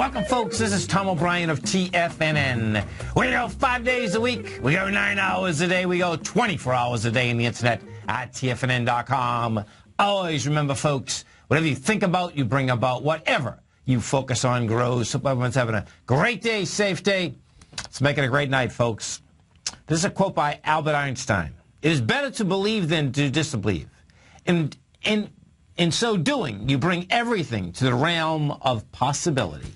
Welcome, folks. This is Tom O'Brien of TFNN. We go 5 days a week. We go 9 hours a day. We go 24 hours a day on the internet at TFNN.com. Always remember, folks, whatever you think about, you bring about. Whatever you focus on grows. Hope everyone's having a great day, safe day. Let's make it a great night, folks. This is a quote by Albert Einstein. It is better to believe than to disbelieve. In so doing, you bring everything to the realm of possibility.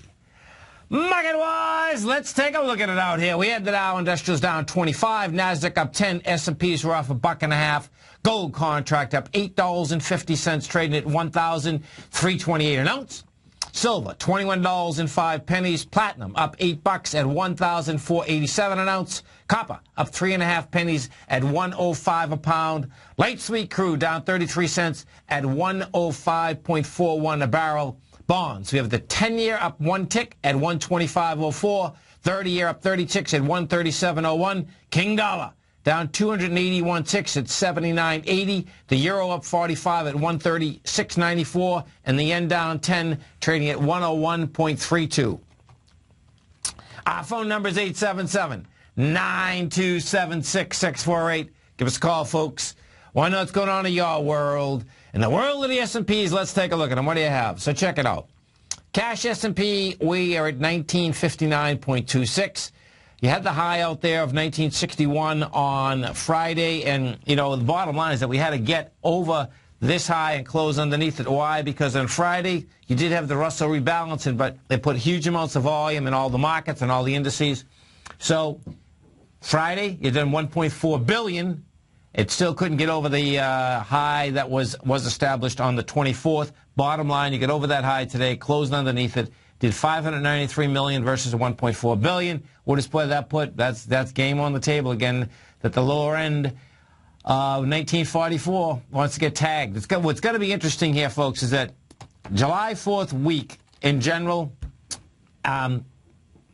Market-wise, let's take a look at it out here. We had the Dow Industrials down 25, NASDAQ up 10, S&Ps were off $1.50. Gold contract up $8.50, trading at $1,328 an ounce. Silver, $21.05. Platinum up $8 at $1,487 an ounce. Copper up 3.5 pennies at $1.05 a pound. Light sweet crude down 33 cents at $105.41 a barrel. Bonds, we have the 10-year up 1 tick at 125.04. 30-year up 30 ticks at 137.01. King dollar down 281 ticks at 79.80. The euro up 45 at 136.94. And the yen down 10, trading at 101.32. Our phone number is 877-927-6648. Give us a call, folks. Want to know what's going on in your world? In the world of the S&Ps, let's take a look at them. What do you have? So check it out. Cash S&P, we are at 1959.26. You had the high out there of 1961 on Friday, and, you know, the bottom line is that we had to get over this high and close underneath it. Why? Because on Friday, you did have the Russell rebalancing, but they put huge amounts of volume in all the markets and all the indices. So Friday, you done $1.4 billion. It still couldn't get over the high that was established on the 24th. Bottom line, you get over that high today, closed underneath it, did $593 million versus $1.4 billion. What display that put? That's game on the table again. That the lower end of 1944 wants to get tagged. What's going to be interesting here, folks, is that July 4th week in general,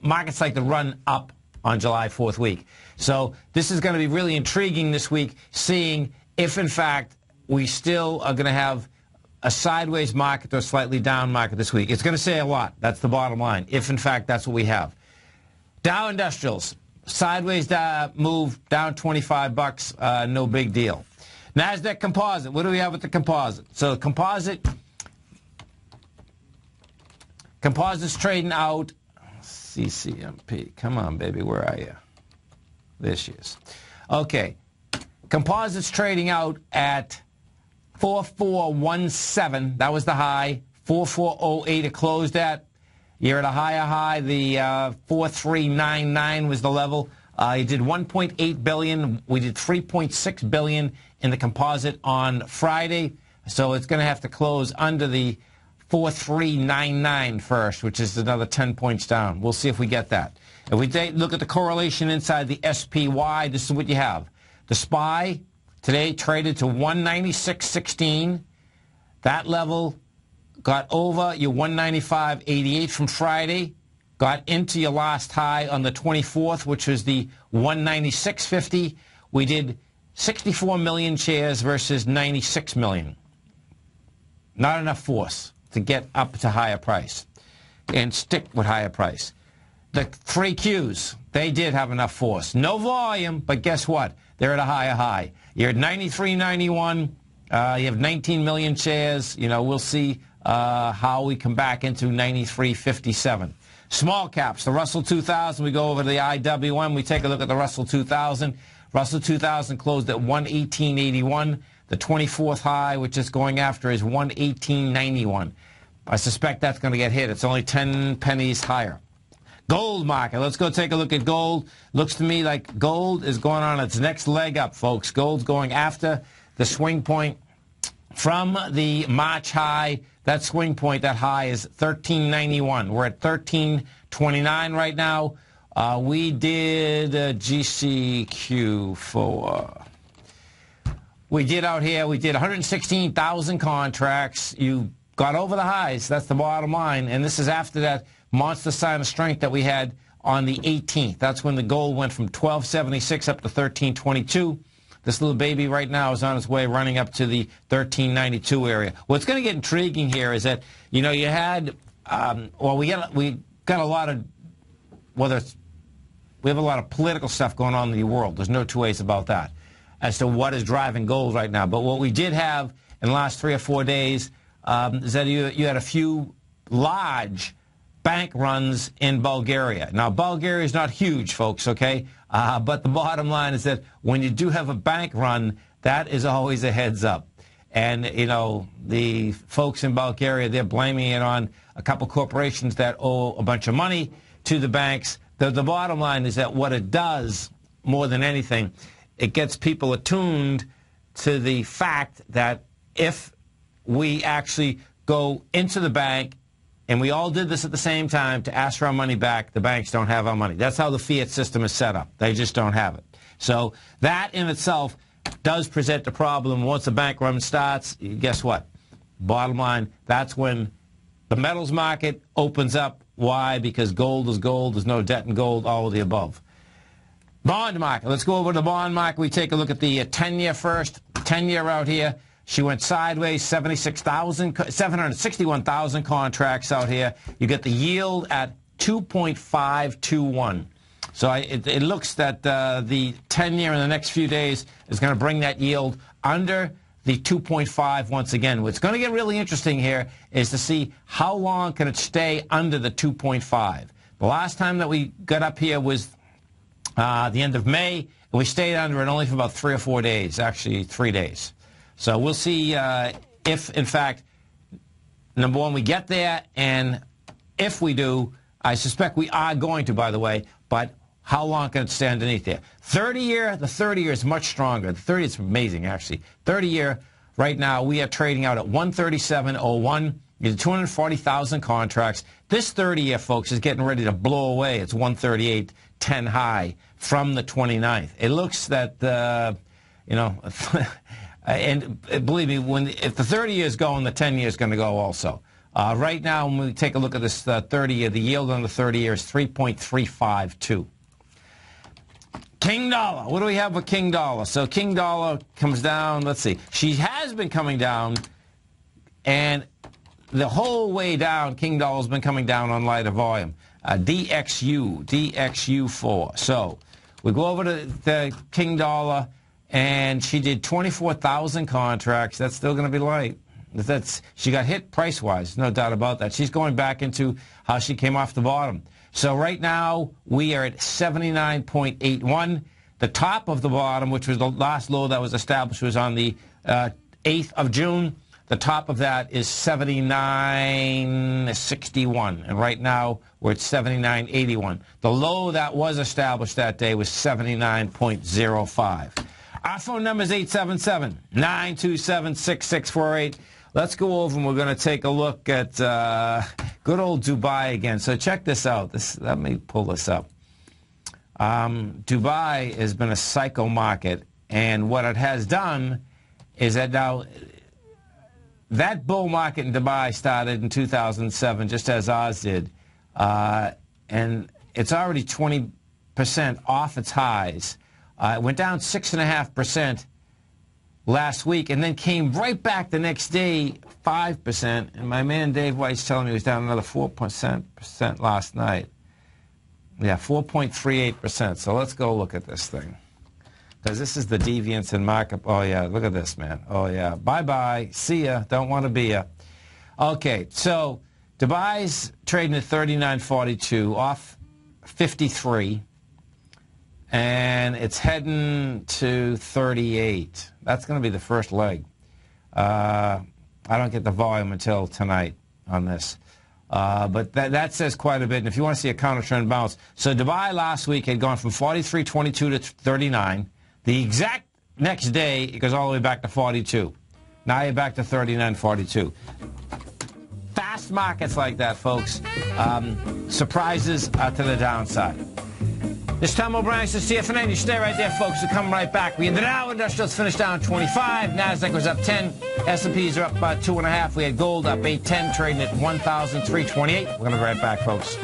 markets like to run up on July 4th week. So this is going to be really intriguing this week, seeing if, in fact, we still are going to have a sideways market or a slightly down market this week. It's going to say a lot. That's the bottom line, if, in fact, that's what we have. Dow Industrials, sideways move, down $25, no big deal. NASDAQ Composite, what do we have with the Composite? So Composite's trading out. CCMP. Come on, baby. Where are you? There she is. Okay. Composite's trading out at 4417. That was the high. 4408 it closed at. You're at a higher high. The 4399 was the level. You did $1.8 billion. We did $3.6 billion in the Composite on Friday. So it's going to have to close under the 4399 first, which is another 10 points down. We'll see if we get that. If we look at the correlation inside the SPY, this is what you have. The SPY today traded to 196.16. That level got over your 195.88 from Friday, got into your last high on the 24th, which was the 196.50. We did 64 million shares versus 96 million. Not enough force to get up to higher price and stick with higher price. The 3Qs, they did have enough force. No volume, but guess what? They're at a higher high. You're at 93.91. You have 19 million shares. You know, we'll see how we come back into 93.57. Small caps, the Russell 2000, we go over to the IWM. We take a look at the Russell 2000. Russell 2000 closed at 118.81. The 24th high, which is going after, is 118.91. I suspect that's going to get hit. It's only 10 pennies higher. Gold market. Let's go take a look at gold. Looks to me like gold is going on its next leg up, folks. Gold's going after the swing point from the March high. That swing point, that high is 1391. We're at 1329 right now. We did GCQ for... We did out here, we did 116,000 contracts. You got over the highs. That's the bottom line. And this is after that monster sign of strength that we had on the 18th. That's when the gold went from 1276 up to 1322. This little baby right now is on its way running up to the 1392 area. What's going to get intriguing here is that, you know, you had, we got a lot of, we have a lot of political stuff going on in the world. There's no two ways about that as to what is driving gold right now. But what we did have in the last 3 or 4 days is that you had a few large bank runs in Bulgaria. Now, Bulgaria is not huge, folks, okay? But the bottom line is that when you do have a bank run, that is always a heads up. And, you know, the folks in Bulgaria, they're blaming it on a couple corporations that owe a bunch of money to the banks. The bottom line is that what it does, more than anything, it gets people attuned to the fact that if we actually go into the bank, and we all did this at the same time, to ask for our money back, the banks don't have our money. That's how the fiat system is set up. They just don't have it. So that in itself does present a problem. Once the bank run starts, guess what? Bottom line, that's when the metals market opens up. Why? Because gold is gold. There's no debt in gold, all of the above. Bond market. Let's go over to the bond market. We take a look at the 10-year first. 10-year out here. She went sideways, 761,000 contracts out here. You get the yield at 2.521. So it looks that the 10-year in the next few days is going to bring that yield under the 2.5 once again. What's going to get really interesting here is to see how long can it stay under the 2.5. The last time that we got up here was the end of May, and we stayed under it only for about 3 or 4 days, actually 3 days. So we'll see if, in fact, number one, we get there, and if we do, I suspect we are going to, by the way, but how long can it stay underneath there? 30-year, the 30-year is much stronger. The 30 is amazing, actually. 30-year, right now, we are trading out at 137.01. You have 240,000 contracts. This 30-year, folks, is getting ready to blow away. It's 138.10 high from the 29th. It looks that, you know, and believe me, if the 30-year is going, the 10-year is going to go also. Right now, when we take a look at this 30-year, the yield on the 30-year is 3.352. King dollar. What do we have with King dollar? So King dollar comes down. Let's see. She has been coming down, and the whole way down, King dollar has been coming down on lighter volume. DXU4. So we go over to the King dollar, and she did 24,000 contracts. That's still going to be light. She got hit price-wise, no doubt about that. She's going back into how she came off the bottom. So right now, we are at 79.81. The top of the bottom, which was the last low that was established, was on the 8th of June. The top of that is 79.61. And right now, we're at 79.81. The low that was established that day was 79.05. Our phone number is 877-927-6648. Let's go over and we're going to take a look at good old Dubai again. So check this out. Let me pull this up. Dubai has been a psycho market, and what it has done is that now that bull market in Dubai started in 2007, just as ours did, and it's already 20% off its highs. It went down 6.5% last week, and then came right back the next day, 5%. And my man Dave White's telling me he was down another 4% last night. Yeah, 4.38%. So let's go look at this thing, because this is the deviance in market. Oh yeah, look at this, man. Oh yeah, bye-bye, see ya, don't want to be ya. Okay, so Dubai's trading at 39.42, off 53. And it's heading to 38. That's going to be the first leg. I don't get the volume until tonight on this. But that says quite a bit. And if you want to see a counter trend bounce. So Dubai last week had gone from 43.22 to 39. The exact next day, it goes all the way back to 42. Now you're back to 39.42. Fast markets like that, folks. Surprises to the downside. This Tom O'Brien says TFNN. You stay right there, folks. We'll come right back. We ended Dow Industrials finished down 25. NASDAQ was up 10. S&Ps are up about 2.5. We had gold up 810, trading at 1,328. We're going to be right back, folks.